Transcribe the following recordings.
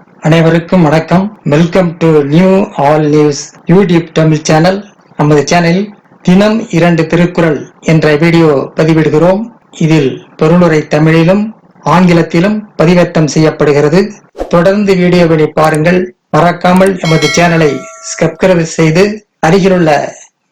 அனைவருக்கும் வணக்கம். Welcome to new all news YouTube Tamil channel. நமது சேனலில் தினம் 2 திருக்குறள் என்ற வீடியோ பதிவிடுகிறோம். இதில் பொருளுரை தமிழிலும் ஆங்கிலத்திலும் பதிவேற்றம் செய்யப்படுகிறது. தொடர்ந்து வீடியோவை பாருங்கள். மறக்காமல் எமது சேனலை சப்ஸ்கிரைப் செய்து அருகிலுள்ள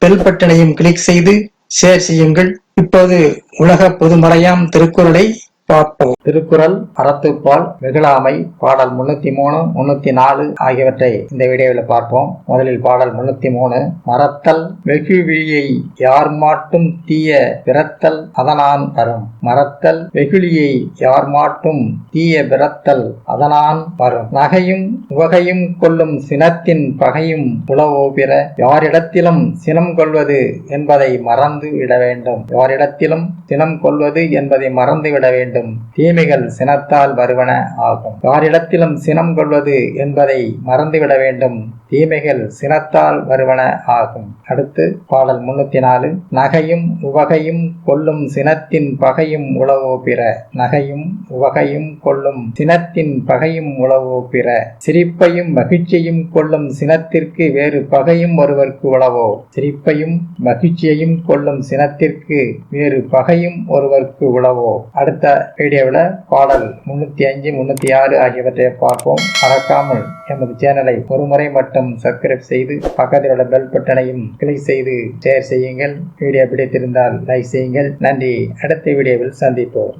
பெல் பட்டனையும் கிளிக் செய்து ஷேர் செய்யுங்கள். இப்போது உலக பொதுமறையாம் திருக்குறளை பார்ப்போம். திருக்குறள் அறத்துப்பால் வெகுளாமை பாடல் 303, 304 ஆகியவற்றை இந்த வீடியோவில் பார்ப்போம். முதலில் பாடல் 303. மறத்தல் வெகுளியை யார் மாட்டும் தீய பிறத்தல் அதனான் வரும். மறத்தல் வெகுளியை யார் மாட்டும் தீய பிறத்தல் அதனான் வரும். நகையும் உவகையும் கொள்ளும் சினத்தின் பகையும் உளவோ பிற. யாரிடத்திலும் சினம் கொள்வது என்பதை மறந்து விட வேண்டும். யாரிடத்திலும் சினம் கொள்வது என்பதை மறந்து விட வேண்டும். தீமைகள் சினத்தால் வருவன ஆகும். யாரிடத்திலும் சினம் கொள்வது என்பதை மறந்துவிட வேண்டும். தீமைகள் சினத்தால் வருவன ஆகும். அடுத்து பாடல் 304. நகையும் உவகையும் கொள்ளும் சினத்தின் பகையும் உளவோ பிற. நகையும் உவகையும் கொள்ளும் சினத்தின் பகையும் உளவோ பிற. சிரிப்பையும் மகிழ்ச்சியையும் கொள்ளும் சினத்திற்கு வேறு பகையும் ஒருவருக்கு உளவோ. சிரிப்பையும் மகிழ்ச்சியையும் கொள்ளும் சினத்திற்கு வேறு பகையும் ஒருவருக்கு உளவோ. அடுத்த வீடியோவில் பாடல் 305, 306 ஆகியவற்றை பார்ப்போம். மறக்காமல் எமது சேனலை ஒருமுறை மட்டும் சப்ஸ்கிரைப் செய்து பக்கத்தில் உள்ள பெல் பட்டனையும் கிளிக் செய்து ஷேர் செய்யுங்கள். வீடியோ பிடித்திருந்தால் லைக் செய்யுங்கள். நன்றி. அடுத்த வீடியோவில் சந்திப்போம்.